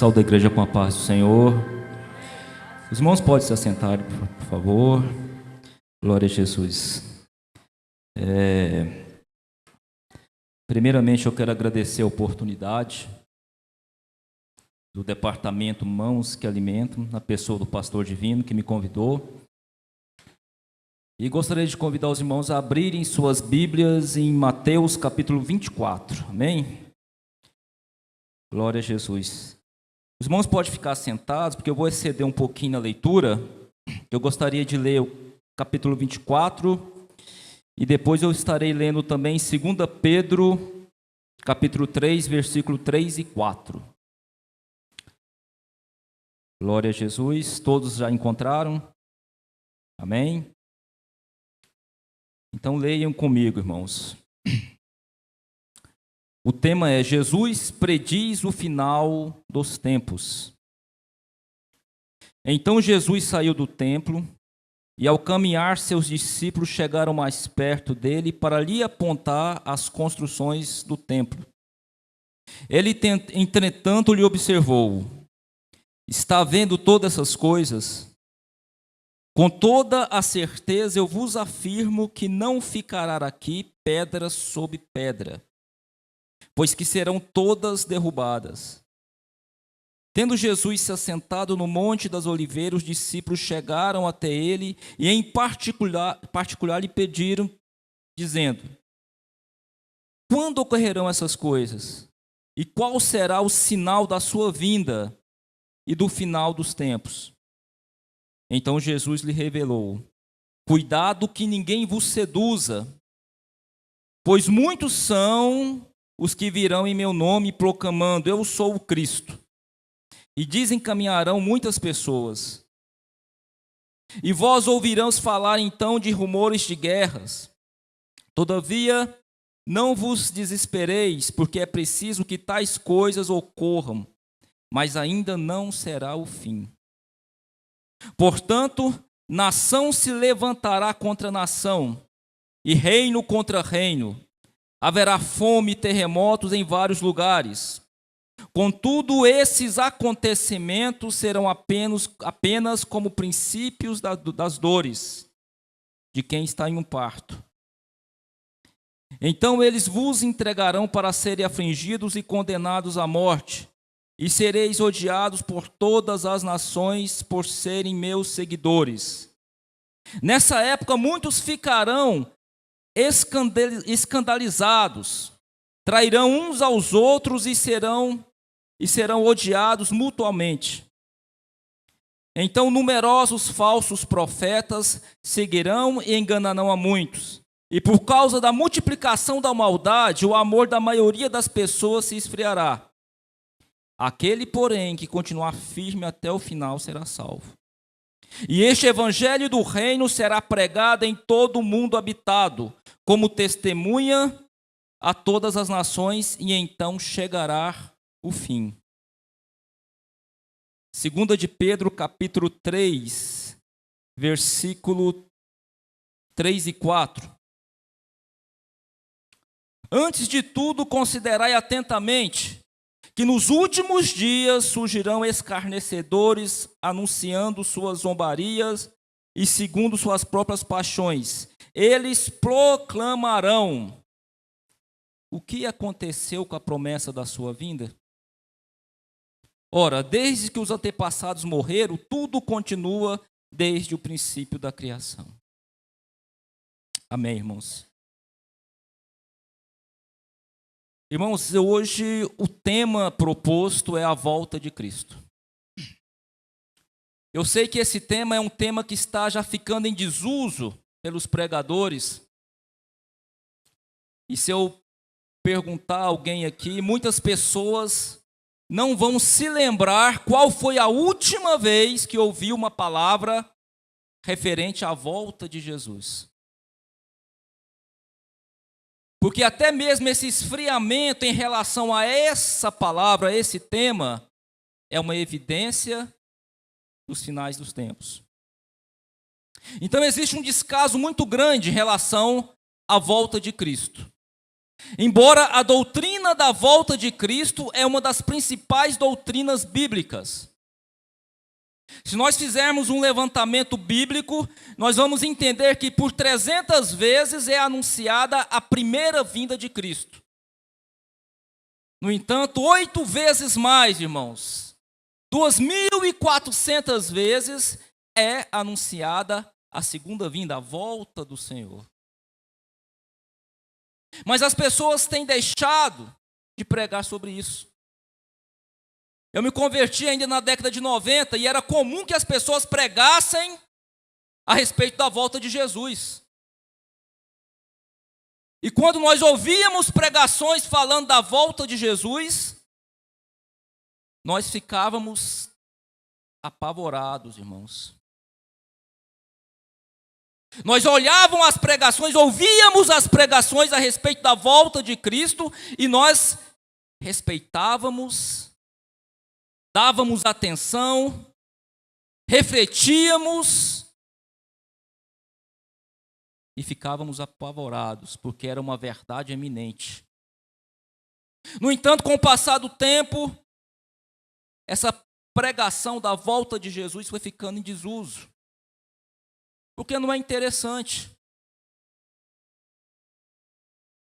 Saúde a igreja com a paz do Senhor. Os irmãos podem se assentar, por favor. Glória a Jesus. Primeiramente, eu quero agradecer a oportunidade do Departamento Mãos que Alimentam, na pessoa do pastor Divino, que me convidou. E gostaria de convidar os irmãos a abrirem suas Bíblias em Mateus capítulo 24. Amém? Glória a Jesus. Os irmãos podem ficar sentados, porque eu vou exceder um pouquinho na leitura. Eu gostaria de ler o capítulo 24, e depois eu estarei lendo também 2 Pedro, capítulo 3, versículo 3 e 4. Glória a Jesus. Todos já encontraram? Amém? Então leiam comigo, irmãos. O tema é: Jesus prediz o final dos tempos. Então Jesus saiu do templo, e ao caminhar seus discípulos chegaram mais perto dele para lhe apontar as construções do templo. Ele, entretanto, lhe observou: está vendo todas essas coisas? Com toda a certeza eu vos afirmo que não ficará aqui pedra sobre pedra, pois que serão todas derrubadas. Tendo Jesus se assentado no Monte das Oliveiras, os discípulos chegaram até ele e em particular lhe pediram, dizendo: quando ocorrerão essas coisas? E qual será o sinal da sua vinda e do final dos tempos? Então Jesus lhe revelou: cuidado que ninguém vos seduza, pois muitos são os que virão em meu nome proclamando: eu sou o Cristo. E desencaminharão muitas pessoas. E vós ouvirão falar então de rumores de guerras. Todavia, não vos desespereis, porque é preciso que tais coisas ocorram, mas ainda não será o fim. Portanto, nação se levantará contra nação, e reino contra reino. Haverá fome e terremotos em vários lugares. Contudo, esses acontecimentos serão apenas como princípios das dores de quem está em um parto. Então eles vos entregarão para serem afligidos e condenados à morte, e sereis odiados por todas as nações por serem meus seguidores. Nessa época muitos ficarão escandalizados, trairão uns aos outros e serão odiados mutuamente. Então numerosos falsos profetas seguirão e enganarão a muitos. E por causa da multiplicação da maldade, o amor da maioria das pessoas se esfriará. Aquele, porém, que continuar firme até o final será salvo. E este evangelho do reino será pregado em todo o mundo habitado, como testemunha a todas as nações, e então chegará o fim. 2 de Pedro, capítulo 3, versículo 3 e 4. Antes de tudo, considerai atentamente que nos últimos dias surgirão escarnecedores, anunciando suas zombarias e segundo suas próprias paixões. Eles proclamarão. O que aconteceu com a promessa da sua vinda? Ora, desde que os antepassados morreram, tudo continua desde o princípio da criação. Amém, irmãos? Irmãos, hoje o tema proposto é a volta de Cristo. Eu sei que esse tema é um tema que está já ficando em desuso pelos pregadores. E se eu perguntar a alguém aqui, muitas pessoas não vão se lembrar qual foi a última vez que ouviu uma palavra referente à volta de Jesus. Porque até mesmo esse esfriamento em relação a essa palavra, a esse tema, é uma evidência dos finais dos tempos. Então existe um descaso muito grande em relação à volta de Cristo. Embora a doutrina da volta de Cristo é uma das principais doutrinas bíblicas. Se nós fizermos um levantamento bíblico, nós vamos entender que por 300 vezes é anunciada a primeira vinda de Cristo. No entanto, 8 vezes mais, irmãos, 2.400 vezes é anunciada a segunda vinda, a volta do Senhor. Mas as pessoas têm deixado de pregar sobre isso. Eu me converti ainda na década de 90 e era comum que as pessoas pregassem a respeito da volta de Jesus. E quando nós ouvíamos pregações falando da volta de Jesus, nós ficávamos apavorados, irmãos. Nós olhávamos as pregações, ouvíamos as pregações a respeito da volta de Cristo e nós respeitávamos, dávamos atenção, refletíamos e ficávamos apavorados, porque era uma verdade eminente. No entanto, com o passar do tempo, essa pregação da volta de Jesus foi ficando em desuso, porque não é interessante.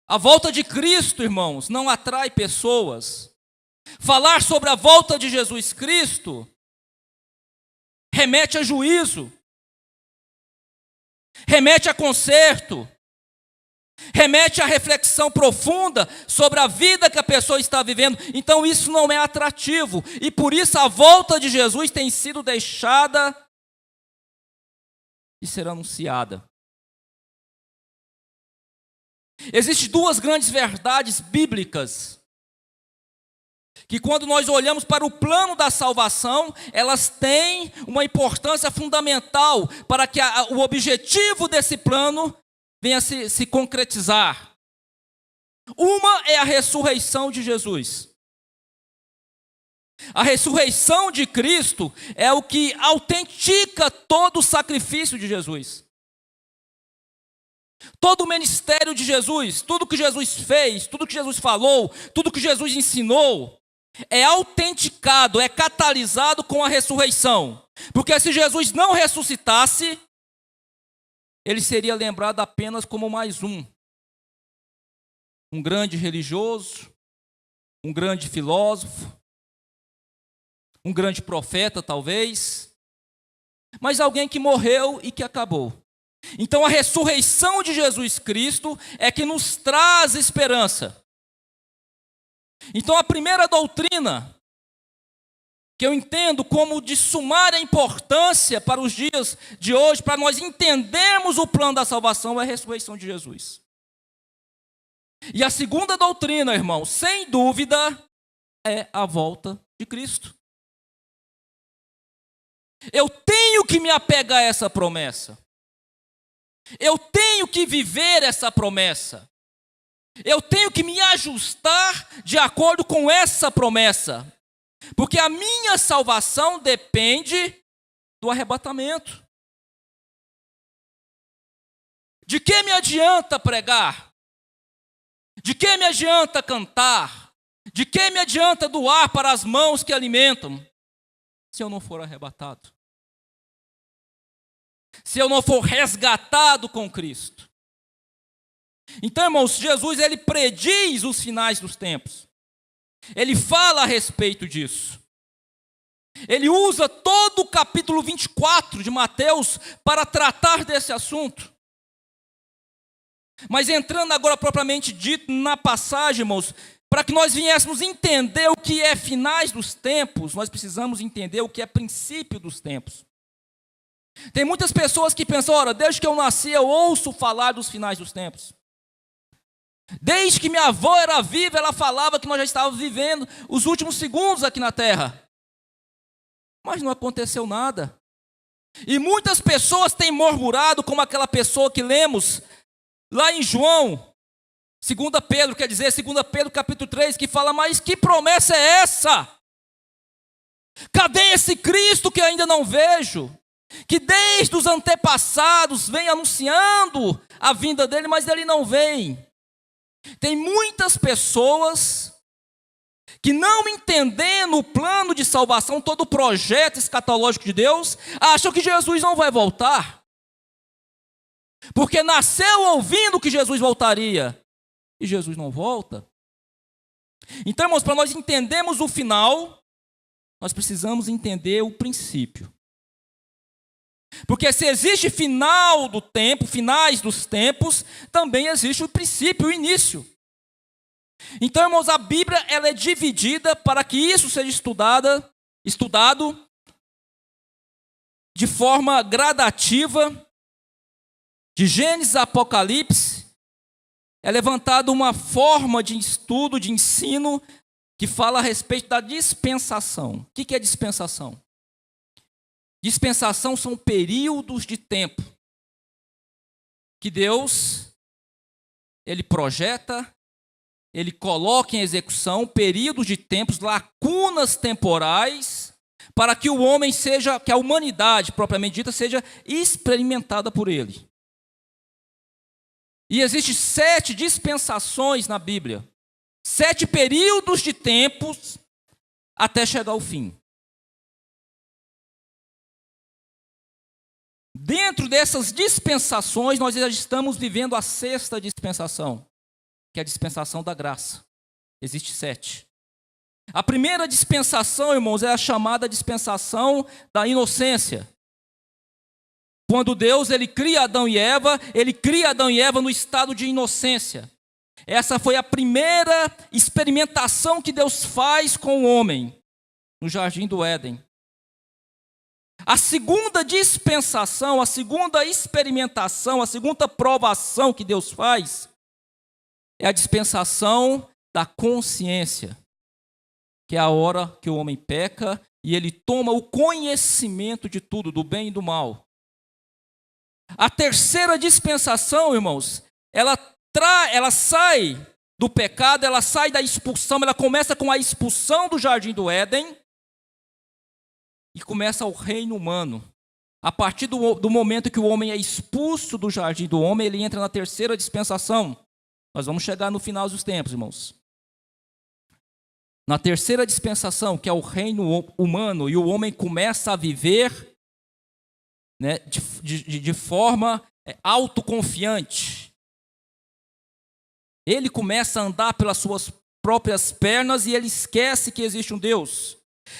A volta de Cristo, irmãos, não atrai pessoas. Falar sobre a volta de Jesus Cristo remete a juízo, remete a conserto, remete a reflexão profunda sobre a vida que a pessoa está vivendo. Então isso não é atrativo, e por isso a volta de Jesus tem sido deixada de ser anunciada. Existem 2 grandes verdades bíblicas que, quando nós olhamos para o plano da salvação, elas têm uma importância fundamental para que o objetivo desse plano venha se concretizar. Uma é a ressurreição de Jesus. A ressurreição de Cristo é o que autentica todo o sacrifício de Jesus. Todo o ministério de Jesus, tudo que Jesus fez, tudo que Jesus falou, tudo que Jesus ensinou, é autenticado, é catalisado com a ressurreição. Porque se Jesus não ressuscitasse, ele seria lembrado apenas como mais um grande religioso, um grande filósofo, um grande profeta, talvez, mas alguém que morreu e que acabou. Então a ressurreição de Jesus Cristo é que nos traz esperança. Então a primeira doutrina que eu entendo como de sumária importância para os dias de hoje, para nós entendermos o plano da salvação, é a ressurreição de Jesus. E a segunda doutrina, irmão, sem dúvida, é a volta de Cristo. Eu tenho que me apegar a essa promessa. Eu tenho que viver essa promessa. Eu tenho que me ajustar de acordo com essa promessa. Porque a minha salvação depende do arrebatamento. De que me adianta pregar? De que me adianta cantar? De que me adianta doar para as mãos que alimentam, se eu não for arrebatado? Se eu não for resgatado com Cristo? Então, irmãos, Jesus, ele prediz os finais dos tempos. Ele fala a respeito disso. Ele usa todo o capítulo 24 de Mateus para tratar desse assunto. Mas entrando agora propriamente dito na passagem, irmãos, para que nós viéssemos entender o que é finais dos tempos, nós precisamos entender o que é princípio dos tempos. Tem muitas pessoas que pensam, ora, desde que eu nasci eu ouço falar dos finais dos tempos. Desde que minha avó era viva, ela falava que nós já estávamos vivendo os últimos segundos aqui na terra. Mas não aconteceu nada. E muitas pessoas têm murmurado, como aquela pessoa que lemos lá em João, 2 Pedro, quer dizer, 2 Pedro capítulo 3, que fala, mas que promessa é essa? Cadê esse Cristo que ainda não vejo? Que desde os antepassados vem anunciando a vinda dele, mas ele não vem. Tem muitas pessoas que, não entendendo o plano de salvação, todo o projeto escatológico de Deus, acham que Jesus não vai voltar. Porque nasceu ouvindo que Jesus voltaria, e Jesus não volta. Então, irmãos, para nós entendermos o final, nós precisamos entender o princípio. Porque se existe final do tempo, finais dos tempos, também existe o princípio, o início. Então, irmãos, a Bíblia ela é dividida para que isso seja estudado de forma gradativa, de Gênesis a Apocalipse. É levantada uma forma de estudo, de ensino, que fala a respeito da dispensação. O que é dispensação? Dispensação são períodos de tempo que Deus, Ele projeta, Ele coloca em execução períodos de tempos, lacunas temporais, para que o homem seja, que a humanidade propriamente dita, seja experimentada por Ele. E existem 7 dispensações na Bíblia, 7 períodos de tempos até chegar ao fim. Dentro dessas dispensações, nós já estamos vivendo a 6ª dispensação, que é a dispensação da graça. Existe 7. A primeira dispensação, irmãos, é a chamada dispensação da inocência. Quando Deus ele cria Adão e Eva, Ele cria Adão e Eva no estado de inocência. Essa foi a primeira experimentação que Deus faz com o homem, no jardim do Éden. A segunda dispensação, a segunda experimentação, a segunda provação que Deus faz, é a dispensação da consciência, que é a hora que o homem peca e ele toma o conhecimento de tudo, do bem e do mal. A terceira dispensação, irmãos, ela sai do pecado, ela sai da expulsão, ela começa com a expulsão do jardim do Éden e começa o reino humano. A partir do momento que o homem é expulso do jardim do homem, ele entra na terceira dispensação. Nós vamos chegar no final dos tempos, irmãos. Na terceira dispensação, que é o reino humano, e o homem começa a viver, né, de forma autoconfiante. Ele começa a andar pelas suas próprias pernas e ele esquece que existe um Deus.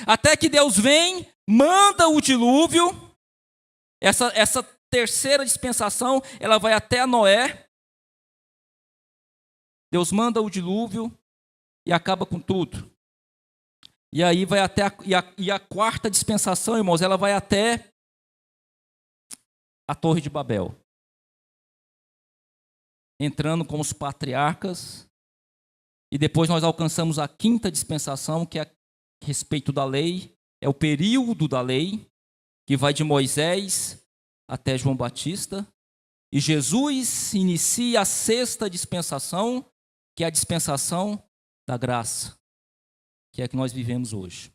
Até que Deus vem, manda o dilúvio. Essa terceira dispensação, ela vai até Noé. Deus manda o dilúvio e acaba com tudo. E aí vai até a quarta dispensação, irmãos, ela vai até a Torre de Babel. Entrando com os patriarcas. E depois nós alcançamos a quinta dispensação, que é a respeito da lei. É o período da lei, que vai de Moisés até João Batista. E Jesus inicia a sexta dispensação, que é a dispensação da graça, que é a que nós vivemos hoje.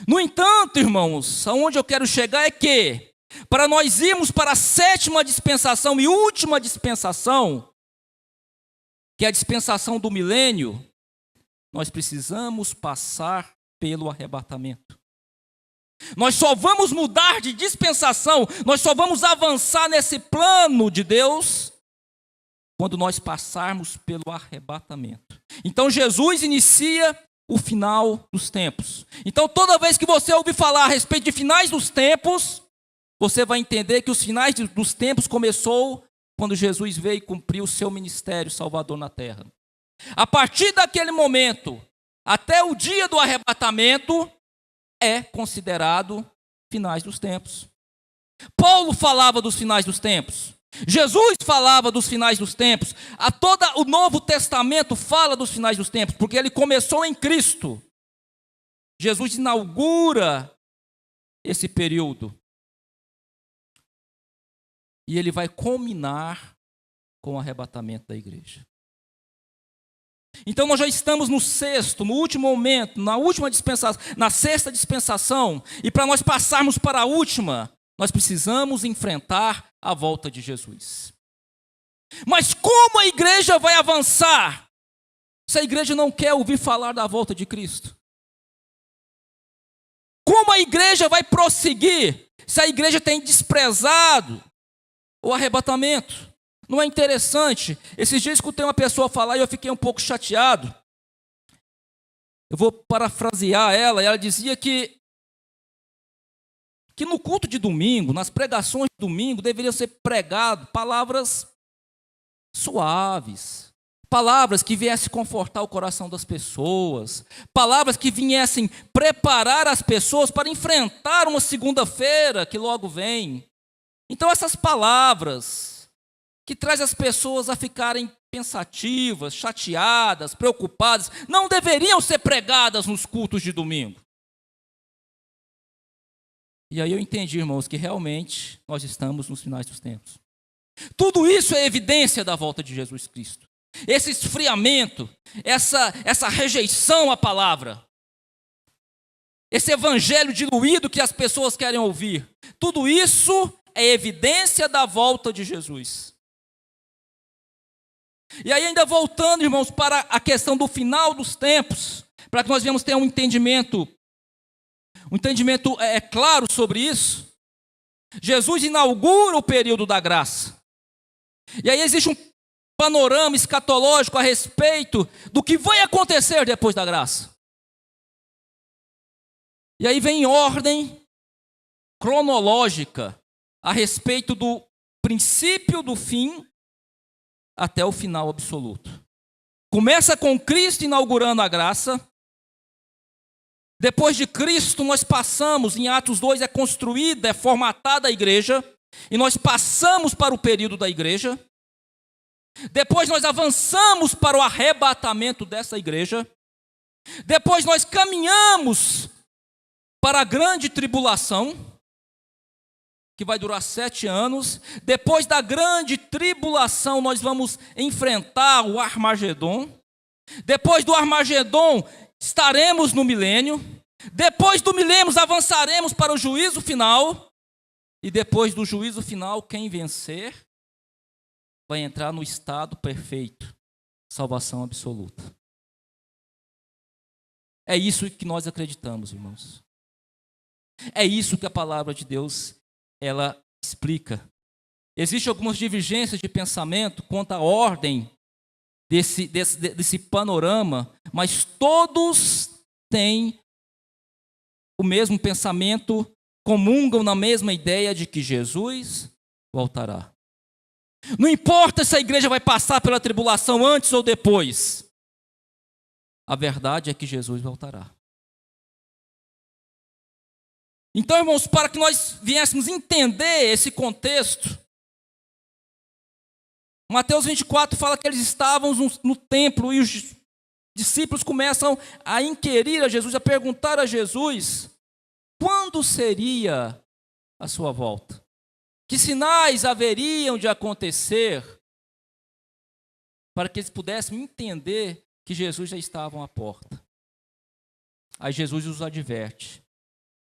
No entanto, irmãos, aonde eu quero chegar é que, para nós irmos para a sétima dispensação e última dispensação, que é a dispensação do milênio, nós precisamos passar pelo arrebatamento. Nós só vamos mudar de dispensação, nós só vamos avançar nesse plano de Deus quando nós passarmos pelo arrebatamento. Então Jesus inicia o final dos tempos. Então toda vez que você ouvir falar a respeito de finais dos tempos, você vai entender que os finais dos tempos começou quando Jesus veio e cumpriu o seu ministério salvador na terra. A partir daquele momento, até o dia do arrebatamento, é considerado finais dos tempos. Paulo falava dos finais dos tempos. Jesus falava dos finais dos tempos. Todo o Novo Testamento fala dos finais dos tempos, porque ele começou em Cristo. Jesus inaugura esse período. E ele vai culminar com o arrebatamento da igreja. Então nós já estamos no sexto, no último momento, na última dispensação, na sexta dispensação. E para nós passarmos para a última, nós precisamos enfrentar a volta de Jesus. Mas como a igreja vai avançar se a igreja não quer ouvir falar da volta de Cristo? Como a igreja vai prosseguir se a igreja tem desprezado o arrebatamento? Não é interessante? Esses dias escutei uma pessoa falar e eu fiquei um pouco chateado. Eu vou parafrasear ela, e ela dizia que no culto de domingo, nas pregações de domingo, deveriam ser pregadas palavras suaves, palavras que viessem confortar o coração das pessoas, palavras que viessem preparar as pessoas para enfrentar uma segunda-feira que logo vem. Então essas palavras que trazem as pessoas a ficarem pensativas, chateadas, preocupadas, não deveriam ser pregadas nos cultos de domingo. E aí eu entendi, irmãos, que realmente nós estamos nos finais dos tempos. Tudo isso é evidência da volta de Jesus Cristo. Esse esfriamento, essa rejeição à palavra, esse evangelho diluído que as pessoas querem ouvir, tudo isso é evidência da volta de Jesus. E aí ainda voltando, irmãos, para a questão do final dos tempos, para que nós venhamos ter um entendimento claro sobre isso, Jesus inaugura o período da graça. E aí existe um panorama escatológico a respeito do que vai acontecer depois da graça. E aí vem ordem cronológica a respeito do princípio do fim até o final absoluto. Começa com Cristo inaugurando a graça. Depois de Cristo, nós passamos, em Atos 2, é construída, é formatada a igreja, e nós passamos para o período da igreja. Depois nós avançamos para o arrebatamento dessa igreja. Depois nós caminhamos para a grande tribulação, que vai durar 7 anos. Depois da grande tribulação, nós vamos enfrentar o Armagedon. Depois do Armagedon, estaremos no milênio. Depois do milênio, avançaremos para o juízo final. E depois do juízo final, quem vencer vai entrar no estado perfeito, salvação absoluta. É isso que nós acreditamos, irmãos. É isso que a palavra de Deus, ela explica. Existem algumas divergências de pensamento quanto à ordem desse panorama, mas todos têm o mesmo pensamento, comungam na mesma ideia de que Jesus voltará. Não importa se a igreja vai passar pela tribulação antes ou depois, a verdade é que Jesus voltará. Então, irmãos, para que nós viéssemos entender esse contexto, Mateus 24 fala que eles estavam no templo e os discípulos começam a inquirir a Jesus, a perguntar a Jesus quando seria a sua volta. Que sinais haveriam de acontecer para que eles pudessem entender que Jesus já estava à porta. Aí Jesus os adverte: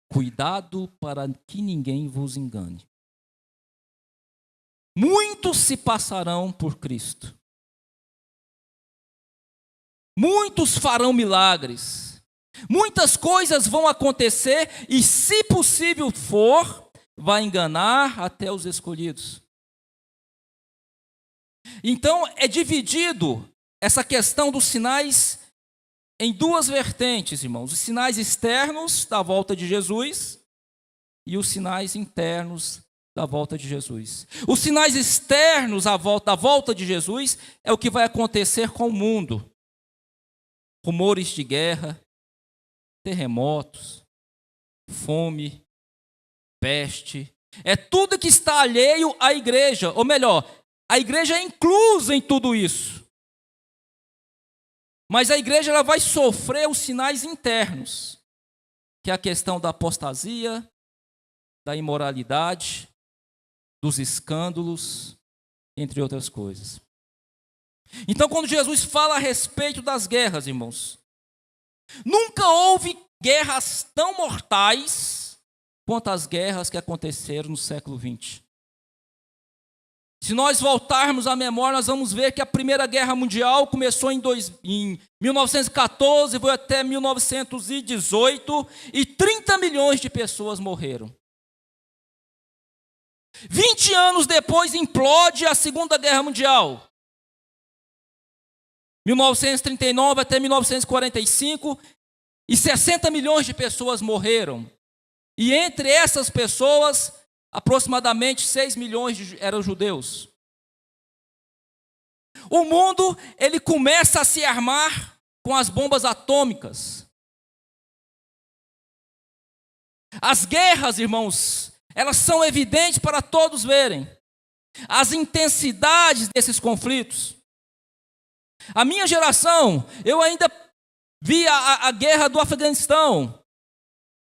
cuidado para que ninguém vos engane. Muitos se passarão por Cristo. Muitos farão milagres. Muitas coisas vão acontecer e, se possível for, vai enganar até os escolhidos. Então, é dividido essa questão dos sinais em duas vertentes, irmãos. Os sinais externos da volta de Jesus e os sinais internos da volta de Jesus. Os sinais externos da volta de Jesus é o que vai acontecer com o mundo. Rumores de guerra, terremotos, fome, peste. É tudo que está alheio à igreja. Ou melhor, a igreja é inclusa em tudo isso. Mas a igreja ela vai sofrer os sinais internos, que é a questão da apostasia, da imoralidade, dos escândalos, entre outras coisas. Então, quando Jesus fala a respeito das guerras, irmãos, nunca houve guerras tão mortais quanto as guerras que aconteceram no século XX. Se nós voltarmos à memória, nós vamos ver que a Primeira Guerra Mundial começou em 1914, foi até 1918, e 30 milhões de pessoas morreram. 20 anos depois implode a Segunda Guerra Mundial. 1939 até 1945, e 60 milhões de pessoas morreram. E entre essas pessoas, aproximadamente 6 milhões eram judeus. O mundo, ele começa a se armar com as bombas atômicas. As guerras, irmãos, elas são evidentes para todos verem. As intensidades desses conflitos. A minha geração, eu ainda vi a guerra do Afeganistão,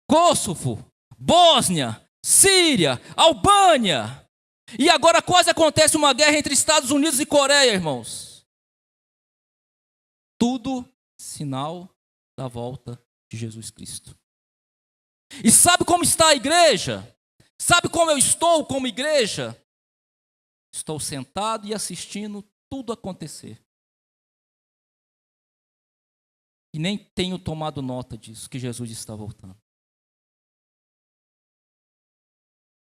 Kosovo, Bósnia, Síria, Albânia. E agora quase acontece uma guerra entre Estados Unidos e Coreia, irmãos. Tudo sinal da volta de Jesus Cristo. E sabe como está a igreja? Sabe como eu estou como igreja? Estou sentado e assistindo tudo acontecer. E nem tenho tomado nota disso, que Jesus está voltando.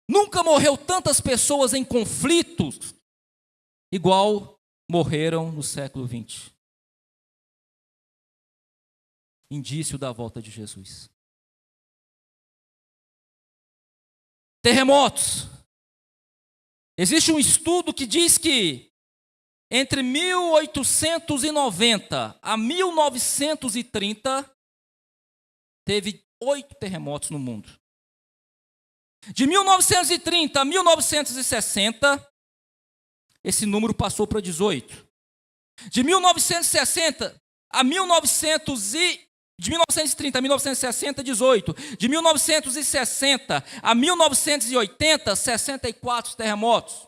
Nunca morreu tantas pessoas em conflitos igual morreram no século XX. Indício da volta de Jesus. Terremotos. Existe um estudo que diz que entre 1890 a 1930 teve 8 terremotos no mundo. De 1930 a 1960, esse número passou para 18. De 1930 a 1960, 18. De 1960 a 1980, 64 terremotos.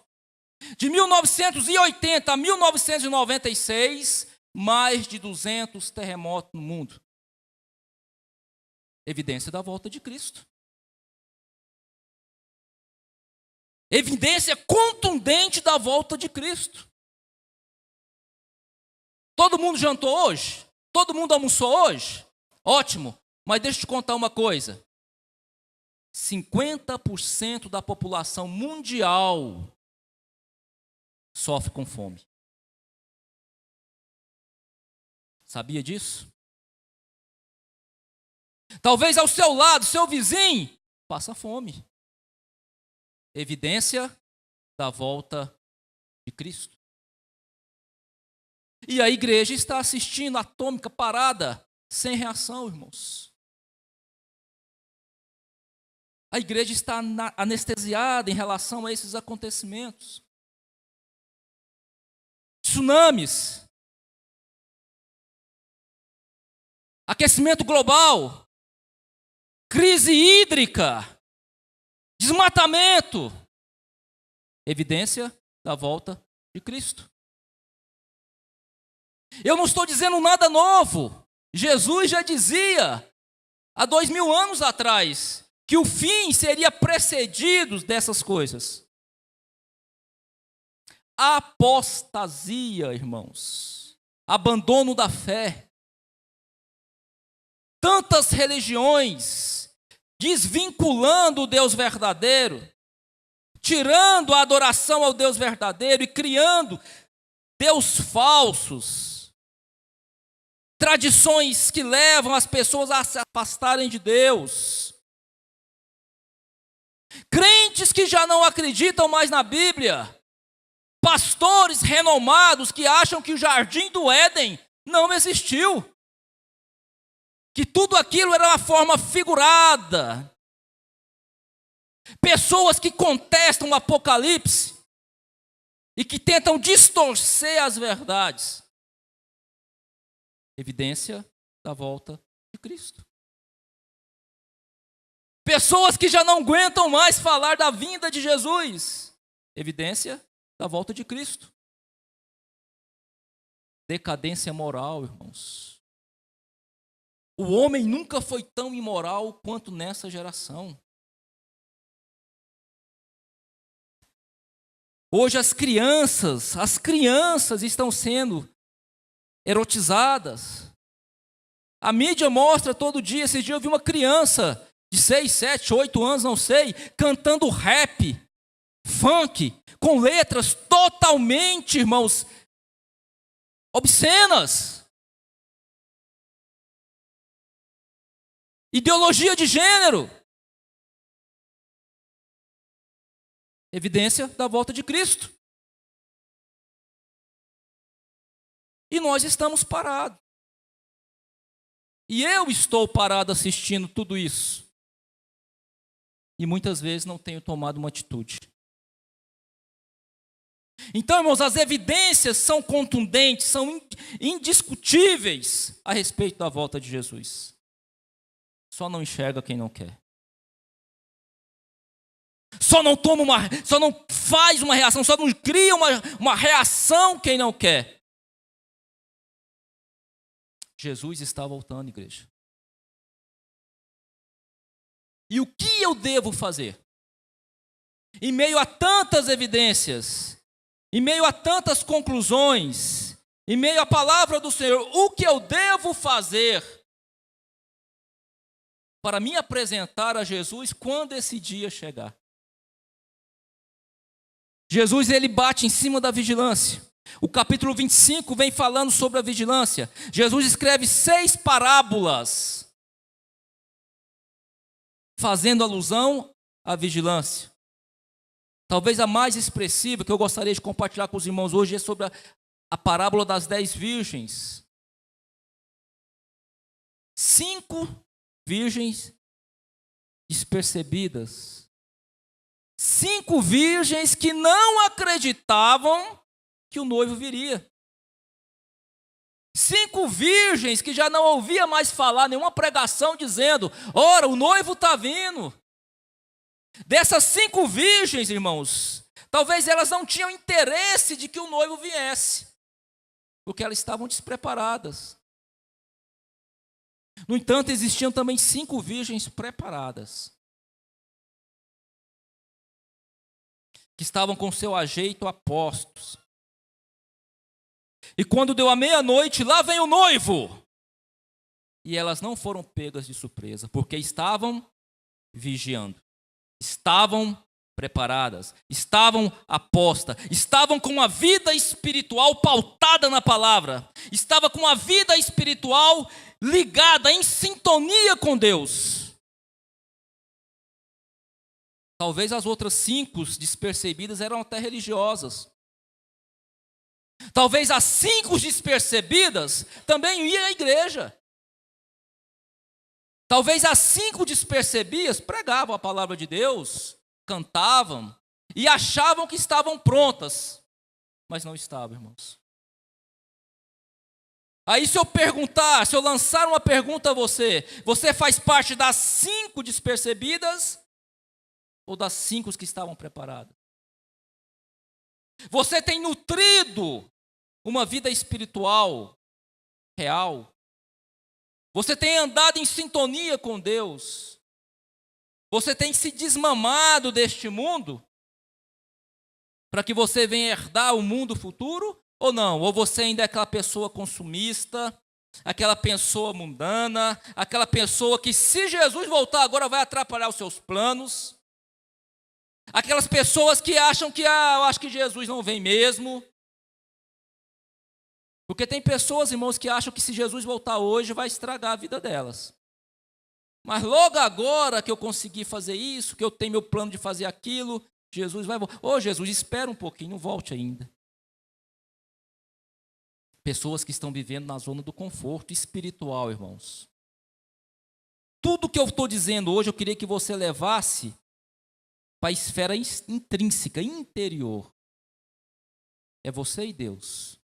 De 1980 a 1996, mais de 200 terremotos no mundo. Evidência da volta de Cristo. Evidência contundente da volta de Cristo. Todo mundo jantou hoje? Todo mundo almoçou hoje? Ótimo, mas deixa eu te contar uma coisa. 50% da população mundial sofre com fome. Sabia disso? Talvez ao seu lado, seu vizinho, passa fome. Evidência da volta de Cristo. E a igreja está assistindo atômica parada, sem reação, irmãos. A igreja está anestesiada em relação a esses acontecimentos. Tsunamis. Aquecimento global. Crise hídrica. Desmatamento. Evidência da volta de Cristo. Eu não estou dizendo nada novo. Jesus já dizia, há 2000 anos atrás, que o fim seria precedido dessas coisas. Apostasia, irmãos. Abandono da fé. Tantas religiões desvinculando o Deus verdadeiro, tirando a adoração ao Deus verdadeiro e criando Deus falsos. Tradições que levam as pessoas a se afastarem de Deus. Crentes que já não acreditam mais na Bíblia. Pastores renomados que acham que o jardim do Éden não existiu. Que tudo aquilo era uma forma figurada. Pessoas que contestam o Apocalipse e que tentam distorcer as verdades. Evidência da volta de Cristo. Pessoas que já não aguentam mais falar da vinda de Jesus. Evidência da volta de Cristo. Decadência moral, irmãos. O homem nunca foi tão imoral quanto nessa geração. Hoje as crianças estão sendo erotizadas. A mídia mostra todo dia. Esse dia eu vi uma criança de 6, 7, 8 anos, não sei, cantando rap, funk, com letras totalmente, irmãos, obscenas. Ideologia de gênero. Evidência da volta de Cristo. E nós estamos parados. E eu estou parado assistindo tudo isso. E muitas vezes não tenho tomado uma atitude. Então, irmãos, as evidências são contundentes, são indiscutíveis a respeito da volta de Jesus. Só não enxerga quem não quer. Só não faz uma reação, só não cria uma reação quem não quer. Jesus está voltando, igreja. E o que eu devo fazer? Em meio a tantas evidências, em meio a tantas conclusões, em meio à palavra do Senhor, o que eu devo fazer para me apresentar a Jesus quando esse dia chegar? Jesus, ele bate em cima da vigilância. O capítulo 25 vem falando sobre a vigilância. Jesus escreve 6 parábolas, fazendo alusão à vigilância. Talvez a mais expressiva que eu gostaria de compartilhar com os irmãos hoje é sobre a parábola das 10 virgens. 5 virgens despercebidas. 5 virgens que não acreditavam que o noivo viria. 5 virgens que já não ouvia mais falar nenhuma pregação dizendo: ora, o noivo está vindo. Dessas 5 virgens, irmãos, talvez elas não tinham interesse de que o noivo viesse, porque elas estavam despreparadas. No entanto, existiam também 5 virgens preparadas, que estavam com seu ajeito a postos. E quando deu a meia-noite, lá vem o noivo. E elas não foram pegas de surpresa, porque estavam vigiando. Estavam preparadas, estavam apostas, estavam com uma vida espiritual pautada na palavra, estavam com uma vida espiritual ligada, em sintonia com Deus. Talvez as outras 5 despercebidas eram até religiosas. Talvez as 5 despercebidas também iam à igreja. Talvez as 5 despercebidas pregavam a palavra de Deus, cantavam e achavam que estavam prontas, mas não estavam, irmãos. Aí se eu lançar uma pergunta a você, você faz parte das 5 despercebidas ou das 5 que estavam preparadas? Você tem nutrido uma vida espiritual real? Você tem andado em sintonia com Deus? Você tem se desmamado deste mundo para que você venha herdar o mundo futuro ou não? Ou você ainda é aquela pessoa consumista, aquela pessoa mundana, aquela pessoa que, se Jesus voltar agora, vai atrapalhar os seus planos? Aquelas pessoas que acham que, eu acho que Jesus não vem mesmo. Porque tem pessoas, irmãos, que acham que se Jesus voltar hoje, vai estragar a vida delas. Mas logo agora que eu consegui fazer isso, que eu tenho meu plano de fazer aquilo, Jesus vai voltar. Ô Jesus, espera um pouquinho, não volte ainda. Pessoas que estão vivendo na zona do conforto espiritual, irmãos. Tudo que eu estou dizendo hoje, eu queria que você levasse para a esfera intrínseca, interior. É você e Deus.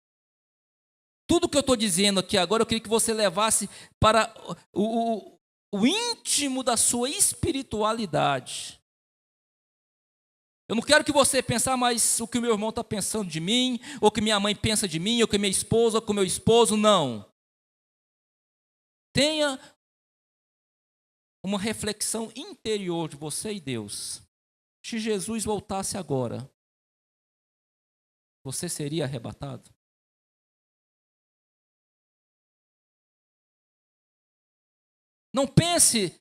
Tudo que eu estou dizendo aqui agora, eu queria que você levasse para o íntimo da sua espiritualidade. Eu não quero que você pense mais o que o meu irmão está pensando de mim, ou que minha mãe pensa de mim, ou que minha esposa, ou que o meu esposo, não. Tenha uma reflexão interior de você e Deus. Se Jesus voltasse agora, você seria arrebatado? Não pense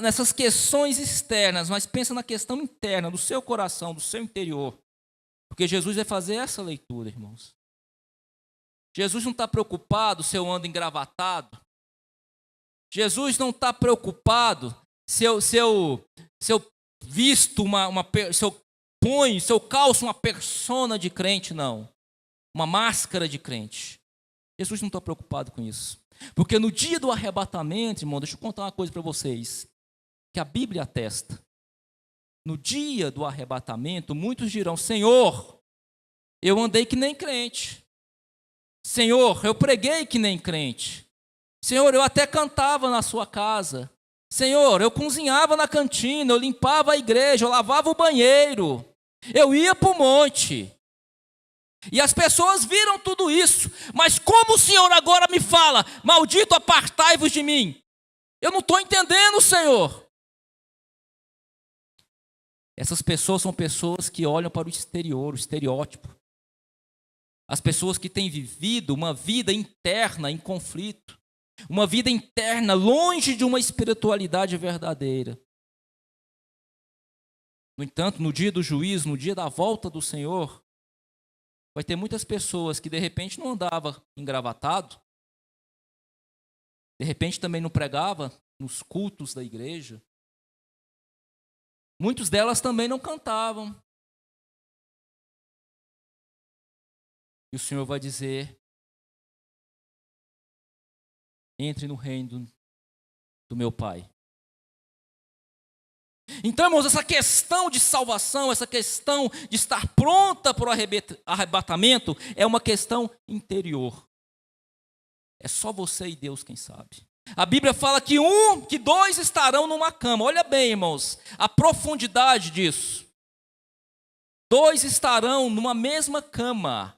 nessas questões externas, mas pense na questão interna, do seu coração, do seu interior. Porque Jesus vai fazer essa leitura, irmãos. Jesus não está preocupado se eu ando engravatado. Jesus não está preocupado se eu visto se eu calço uma persona de crente, não. Uma máscara de crente. Jesus não está preocupado com isso. Porque no dia do arrebatamento, irmão, deixa eu contar uma coisa para vocês, que a Bíblia atesta. No dia do arrebatamento, muitos dirão: Senhor, eu andei que nem crente. Senhor, eu preguei que nem crente. Senhor, eu até cantava na sua casa. Senhor, eu cozinhava na cantina, eu limpava a igreja, eu lavava o banheiro. Eu ia para o monte. E as pessoas viram tudo isso. Mas como o Senhor agora me fala: maldito, apartai-vos de mim? Eu não estou entendendo, Senhor. Essas pessoas são pessoas que olham para o exterior, o estereótipo. As pessoas que têm vivido uma vida interna em conflito. Uma vida interna longe de uma espiritualidade verdadeira. No entanto, no dia do juízo, no dia da volta do Senhor, vai ter muitas pessoas que de repente não andavam engravatado, de repente também não pregava nos cultos da igreja. Muitas delas também não cantavam. E o Senhor vai dizer: entre no reino do meu Pai. Então, irmãos, essa questão de salvação, essa questão de estar pronta para o arrebatamento, é uma questão interior. É só você e Deus quem sabe. A Bíblia fala que dois estarão numa cama. Olha bem, irmãos, a profundidade disso. Dois estarão numa mesma cama.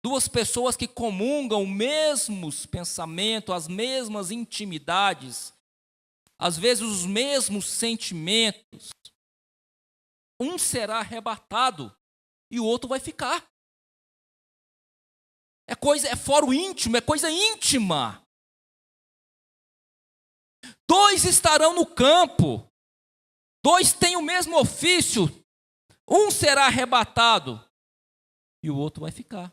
Duas pessoas que comungam os mesmos pensamentos, as mesmas intimidades, às vezes os mesmos sentimentos. Um será arrebatado e o outro vai ficar. É fora o íntimo, é coisa íntima. Dois estarão no campo. Dois têm o mesmo ofício. Um será arrebatado e o outro vai ficar.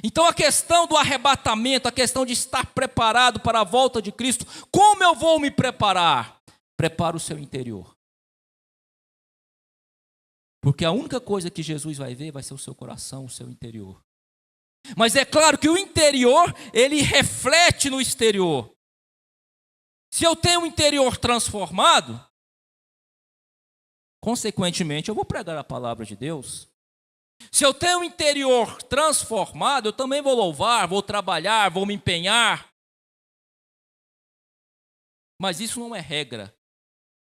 Então a questão do arrebatamento, a questão de estar preparado para a volta de Cristo, como eu vou me preparar? Prepara o seu interior. Porque a única coisa que Jesus vai ver vai ser o seu coração, o seu interior. Mas é claro que o interior, ele reflete no exterior. Se eu tenho um interior transformado, consequentemente eu vou pregar a palavra de Deus. Se eu tenho um interior transformado, eu também vou louvar, vou trabalhar, vou me empenhar. Mas isso não é regra.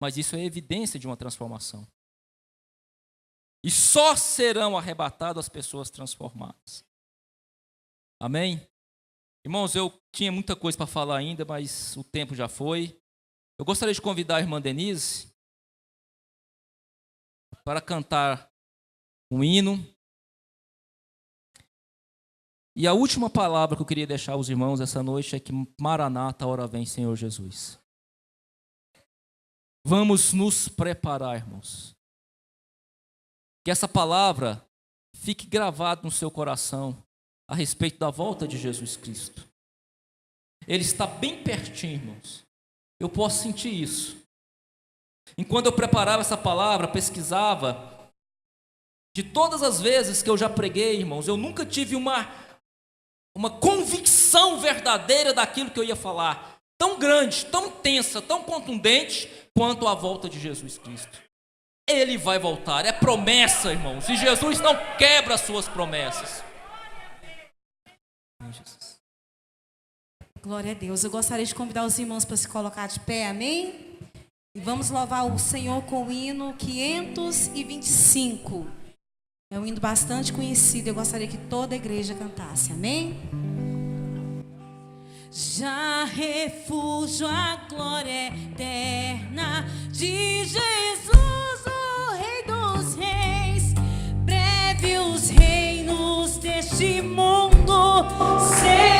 Mas isso é evidência de uma transformação. E só serão arrebatadas as pessoas transformadas. Amém? Irmãos, eu tinha muita coisa para falar ainda, mas o tempo já foi. Eu gostaria de convidar a irmã Denise para cantar um hino. E a última palavra que eu queria deixar aos irmãos essa noite é que Maranata, a hora vem, Senhor Jesus. Vamos nos preparar, irmãos. Que essa palavra fique gravada no seu coração a respeito da volta de Jesus Cristo. Ele está bem pertinho, irmãos. Eu posso sentir isso. Enquanto eu preparava essa palavra, pesquisava, de todas as vezes que eu já preguei, irmãos, eu nunca tive uma convicção verdadeira daquilo que eu ia falar, tão grande, tão tensa, tão contundente, quanto a volta de Jesus Cristo. Ele vai voltar, é promessa, irmãos, e Jesus não quebra as suas promessas. Jesus. Glória a Deus. Eu gostaria de convidar os irmãos para se colocar de pé, amém? E vamos louvar o Senhor com o hino 525. É um hino bastante conhecido, eu gostaria que toda a igreja cantasse, amém? Já refúgio a glória eterna de Jesus. neste mundo. Senhor,